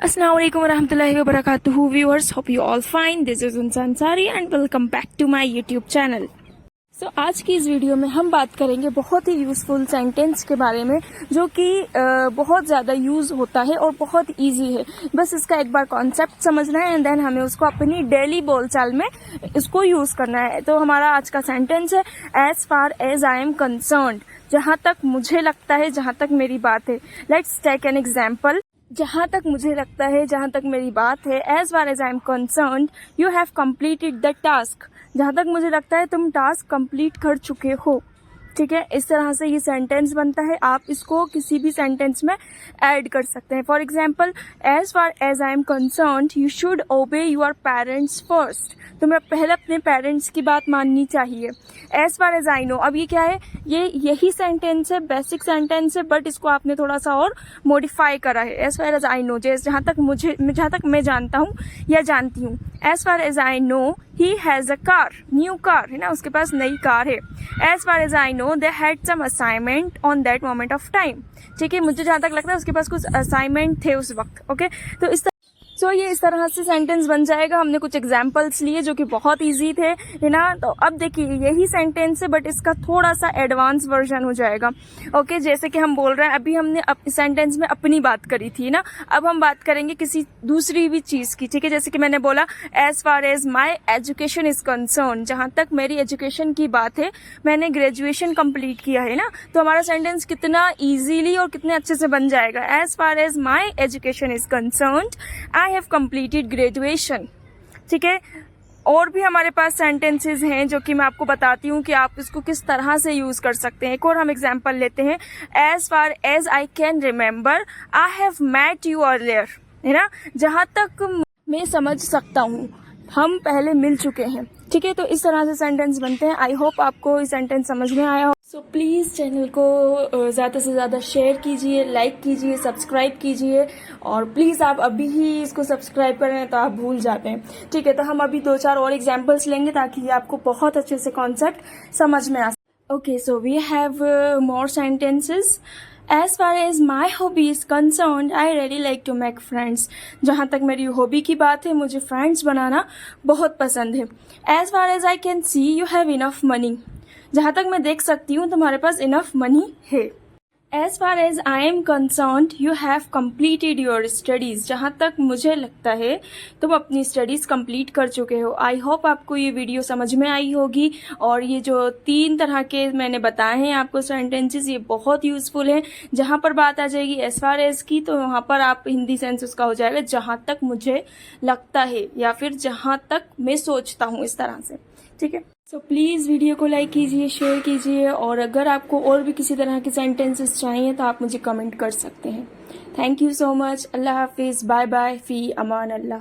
Assalamu alaikum warahmatullahi wabarakatuh viewers, hope you all fine. This is Insan Sari and welcome back to my YouTube channel. So आज की इस video में हम बात करेंगे बहुत ही यूज़फुल सेंटेंस के बारे में जो कि बहुत ज़्यादा यूज़ होता है और बहुत इजी है। बस इसका एक बार कॉन्सेप्ट समझना है एंड देन हमें उसको अपनी डेली बोलचाल में इसको यूज़ करना है। तो हमारा आज का सेंटेंस है as far as I am concerned, जहाँ तक मुझे लगता है, जहाँ तक मेरी बात है। Let's take an example. जहाँ तक मुझे लगता है, जहाँ तक मेरी बात है, as far as I am concerned you have completed the task. जहाँ तक मुझे लगता है तुम टास्क कंप्लीट कर चुके हो। ठीक है, इस तरह से ये सेंटेंस बनता है। आप इसको किसी भी सेंटेंस में ऐड कर सकते हैं। For example, as far as I am concerned you should obey your parents first. तुम्हें पहले अपने पेरेंट्स की बात माननी चाहिए। As far as I know, अब ये क्या है, ये यही सेंटेंस है, बेसिक सेंटेंस है, बट इसको आपने थोड़ा सा और मॉडिफाई करा है। As far as I know, जहाँ तक मैं जानता हूँ या जानती हूँ। As far as I know he has a car, new car है ना, उसके पास नई कार है। As far as I know they had some assignment on that moment of time. ठीक है, मुझे जहाँ तक लगता है उसके पास कुछ असाइनमेंट थे उस वक्त। ओके, तो ये इस तरह से सेंटेंस बन जाएगा। हमने कुछ एग्जाम्पल्स लिए जो कि बहुत इजी थे, है ना। तो अब देखिए यही सेंटेंस है बट इसका थोड़ा सा एडवांस वर्जन हो जाएगा। ओके, जैसे कि हम बोल रहे हैं, अभी हमने सेंटेंस में अपनी बात करी थी ना, अब हम बात करेंगे किसी दूसरी भी चीज की। ठीक है, जैसे कि मैंने बोला as far as my education is concern, जहां तक मेरी एजुकेशन की बात है, मैंने ग्रेजुएशन कंप्लीट किया है ना। तो हमारा सेंटेंस कितना इजीली और कितने अच्छे से बन जाएगा। As far as my education is concern I have completed graduation. ठीक है, और भी हमारे पास सेंटेंसेस हैं जो कि मैं आपको बताती हूँ कि आप इसको किस तरह से यूज कर सकते हैं। एक और हम एग्जांपल लेते हैं। As far as I can remember I have met you earlier, है ना, जहां तक मैं समझ सकता हूँ हम पहले मिल चुके हैं। ठीक है, तो इस तरह से सेंटेंस बनते हैं। आई होप आपको ये सेंटेंस समझ में आया हो। सो प्लीज़ चैनल को ज़्यादा से ज़्यादा शेयर कीजिए, लाइक कीजिए, सब्सक्राइब कीजिए, और प्लीज़ आप अभी ही इसको सब्सक्राइब करें तो आप भूल जाते हैं। ठीक है, तो हम अभी 2-4 और एग्जाम्पल्स लेंगे ताकि आपको बहुत अच्छे से कॉन्सेप्ट समझ में आ सके। Okay, so we have more sentences. As far as my hobby is concern I really like to make friends. जहाँ तक मेरी हॉबी की बात है, मुझे फ्रेंड्स बनाना बहुत पसंद है। As far as I can see you have enough money. जहाँ तक मैं देख सकती हूँ तुम्हारे पास इनफ मनी है। As far as I am concerned you have completed your studies. जहाँ तक मुझे लगता है तुम अपनी स्टडीज कंप्लीट कर चुके हो। आई होप आपको ये वीडियो समझ में आई होगी, और ये जो 3 तरह के मैंने बताए हैं आपको सेंटेंसेस, ये बहुत यूजफुल हैं। जहाँ पर बात आ जाएगी एज फार एज की, तो वहाँ पर आप हिंदी सेंस उसका हो जाएगा जहाँ तक मुझे लगता है, या फिर जहाँ तक मैं सोचता हूँ, इस तरह से। ठीक है, सो प्लीज़ वीडियो को लाइक कीजिए, शेयर कीजिए, और अगर आपको और भी किसी तरह के सेंटेंसेस चाहिए तो आप मुझे कमेंट कर सकते हैं। Thank you so much. अल्लाह हाफिज़, बाय बाय, फी अमान अल्लाह।